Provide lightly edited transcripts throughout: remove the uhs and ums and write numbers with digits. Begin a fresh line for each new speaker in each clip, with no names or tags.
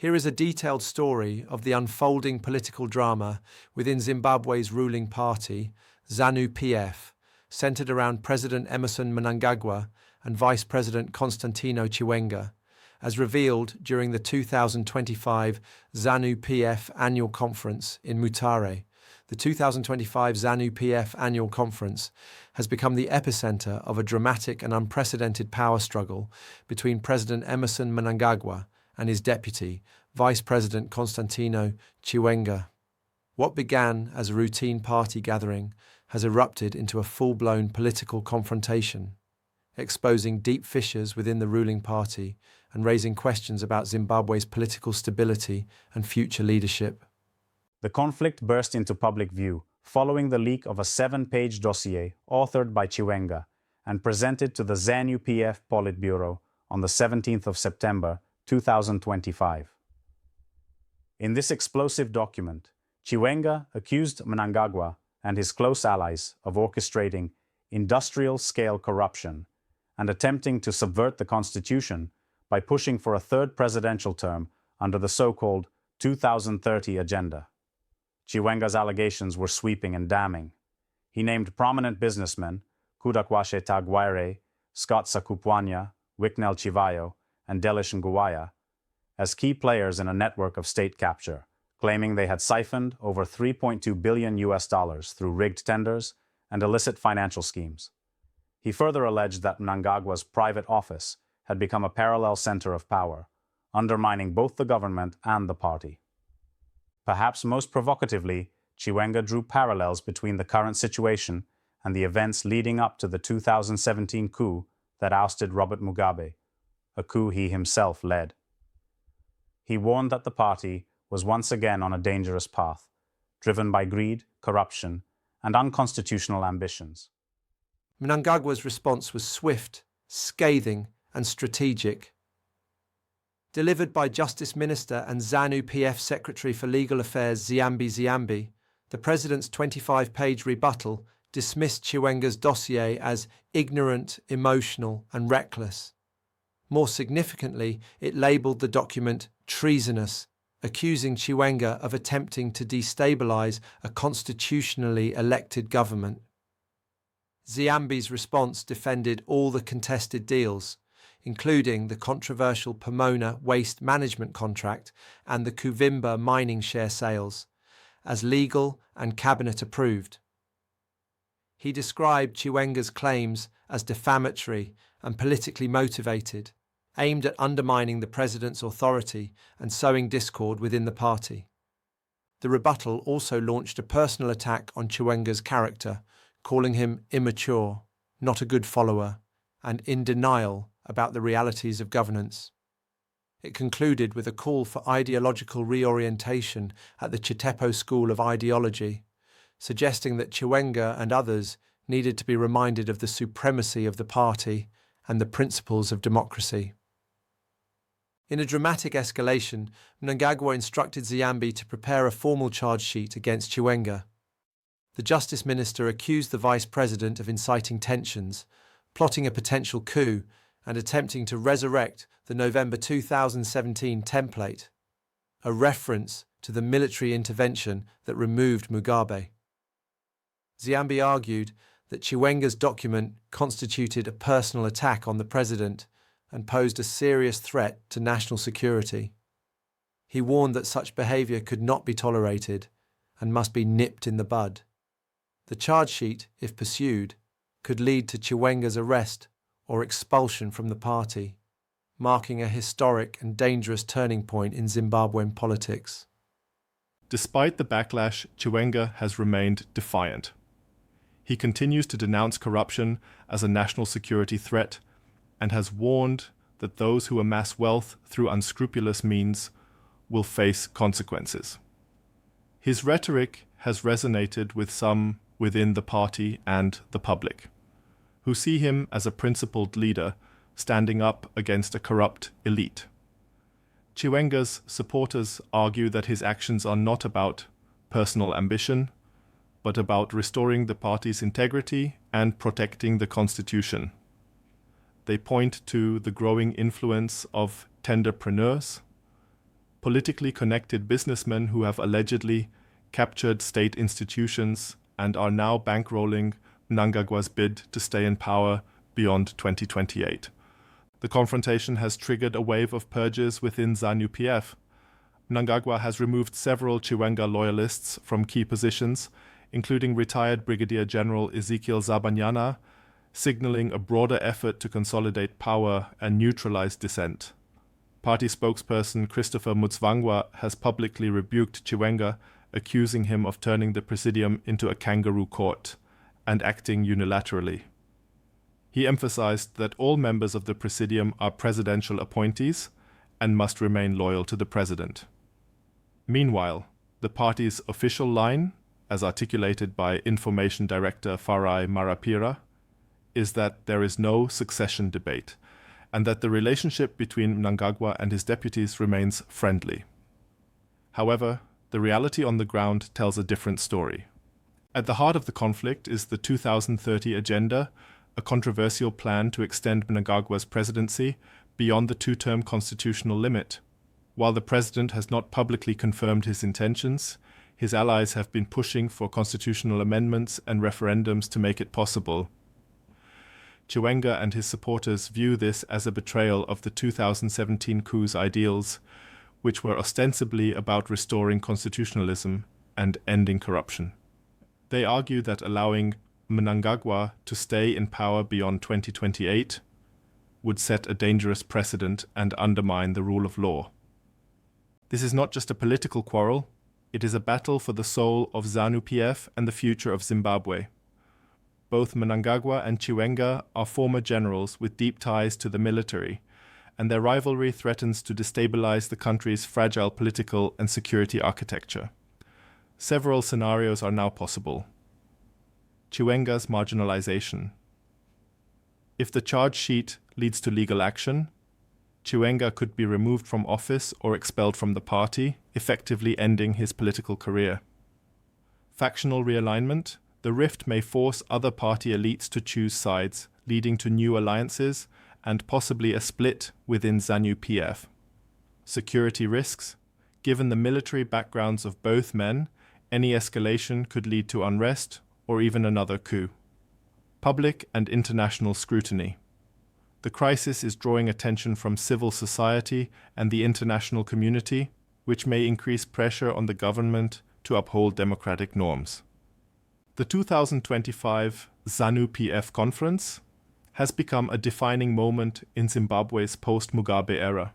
Here is a detailed story of the unfolding political drama within Zimbabwe's ruling party, Zanu PF, centered around President Emmerson Mnangagwa and Vice President Constantino Chiwenga, as revealed during the 2025 Zanu PF Annual Conference in Mutare. The 2025 Zanu PF Annual Conference has become the epicenter of a dramatic and unprecedented power struggle between President Emmerson Mnangagwa and his deputy, Vice President Constantino Chiwenga. What began as a routine party gathering has erupted into a full-blown political confrontation, exposing deep fissures within the ruling party and raising questions about Zimbabwe's political stability and future leadership.
The conflict burst into public view following the leak of a 7-page dossier authored by Chiwenga and presented to the ZANU-PF Politburo on the 17th of September 2025. In this explosive document, Chiwenga accused Mnangagwa and his close allies of orchestrating industrial-scale corruption and attempting to subvert the constitution by pushing for a third presidential term under the so-called 2030 agenda. Chiwenga's allegations were sweeping and damning. He named prominent businessmen, Kudakwashe Tagwaire, Scott Sakupwanya, Wicknell Chivayo, and Delish Nguwaya, as key players in a network of state capture, claiming they had siphoned over $3.2 billion through rigged tenders and illicit financial schemes. He further alleged that Mnangagwa's private office had become a parallel center of power, undermining both the government and the party. Perhaps most provocatively, Chiwenga drew parallels between the current situation and the events leading up to the 2017 coup that ousted Robert Mugabe, a coup he himself led. He warned that the party was once again on a dangerous path, driven by greed, corruption, and unconstitutional ambitions.
Mnangagwa's response was swift, scathing, and strategic. Delivered by Justice Minister and ZANU-PF Secretary for Legal Affairs Ziyambi, the President's 25-page rebuttal dismissed Chiwenga's dossier as ignorant, emotional, and reckless. More significantly, it labelled the document treasonous, accusing Chiwenga of attempting to destabilise a constitutionally elected government. Ziyambi's response defended all the contested deals, including the controversial Pomona waste management contract and the Kuvimba mining share sales, as legal and cabinet approved. He described Chiwenga's claims as defamatory and politically motivated, aimed at undermining the president's authority and sowing discord within the party. The rebuttal also launched a personal attack on Chiwenga's character, calling him immature, not a good follower, and in denial about the realities of governance. It concluded with a call for ideological reorientation at the Chitepo School of Ideology, suggesting that Chiwenga and others needed to be reminded of the supremacy of the party and the principles of democracy. In a dramatic escalation, Mnangagwa instructed Ziyambi to prepare a formal charge sheet against Chiwenga. The Justice Minister accused the Vice President of inciting tensions, plotting a potential coup, and attempting to resurrect the November 2017 template, a reference to the military intervention that removed Mugabe. Ziyambi argued that Chiwenga's document constituted a personal attack on the president and posed a serious threat to national security. He warned that such behaviour could not be tolerated and must be nipped in the bud. The charge sheet, if pursued, could lead to Chiwenga's arrest or expulsion from the party, marking a historic and dangerous turning point in Zimbabwean politics.
Despite the backlash, Chiwenga has remained defiant. He continues to denounce corruption as a national security threat and has warned that those who amass wealth through unscrupulous means will face consequences. His rhetoric has resonated with some within the party and the public, who see him as a principled leader standing up against a corrupt elite. Chiwenga's supporters argue that his actions are not about personal ambition, but about restoring the party's integrity and protecting the constitution. They point to the growing influence of tenderpreneurs, politically connected businessmen who have allegedly captured state institutions and are now bankrolling Mnangagwa's bid to stay in power beyond 2028. The confrontation has triggered a wave of purges within Zanu PF. Mnangagwa has removed several Chiwenga loyalists from key positions, including retired Brigadier General Ezekiel Zabanyana, signaling a broader effort to consolidate power and neutralize dissent. Party spokesperson Christopher Mutsvangwa has publicly rebuked Chiwenga, accusing him of turning the presidium into a kangaroo court and acting unilaterally. He emphasized that all members of the presidium are presidential appointees and must remain loyal to the president. Meanwhile, the party's official line, as articulated by Information Director Farai Marapira, is that there is no succession debate and that the relationship between Mnangagwa and his deputies remains friendly. However, the reality on the ground tells a different story. At the heart of the conflict is the 2030 Agenda, a controversial plan to extend Mnangagwa's presidency beyond the two-term constitutional limit. While the president has not publicly confirmed his intentions, his allies have been pushing for constitutional amendments and referendums to make it possible. Chiwenga and his supporters view this as a betrayal of the 2017 coup's ideals, which were ostensibly about restoring constitutionalism and ending corruption. They argue that allowing Mnangagwa to stay in power beyond 2028 would set a dangerous precedent and undermine the rule of law. This is not just a political quarrel, it is a battle for the soul of Zanu PF and the future of Zimbabwe. Both Mnangagwa and Chiwenga are former generals with deep ties to the military, and their rivalry threatens to destabilize the country's fragile political and security architecture. Several scenarios are now possible. Chiwenga's marginalization. If the charge sheet leads to legal action, Chiwenga could be removed from office or expelled from the party, effectively ending his political career. Factional realignment. The rift may force other party elites to choose sides, leading to new alliances and possibly a split within Zanu PF. Security risks. Given the military backgrounds of both men, any escalation could lead to unrest or even another coup. Public and international scrutiny. The crisis is drawing attention from civil society and the international community, which may increase pressure on the government to uphold democratic norms. The 2025 Zanu PF conference has become a defining moment in Zimbabwe's post-Mugabe era.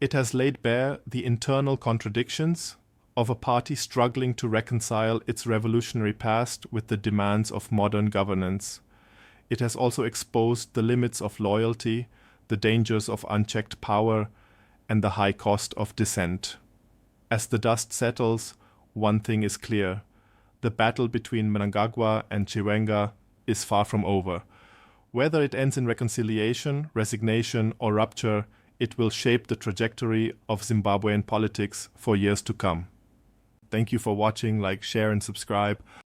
It has laid bare the internal contradictions of a party struggling to reconcile its revolutionary past with the demands of modern governance. It has also exposed the limits of loyalty, the dangers of unchecked power, and the high cost of dissent. As the dust settles, one thing is clear. The battle between Mnangagwa and Chiwenga is far from over. Whether it ends in reconciliation, resignation, or rupture, it will shape the trajectory of Zimbabwean politics for years to come. Thank you for watching. Like, share, and subscribe.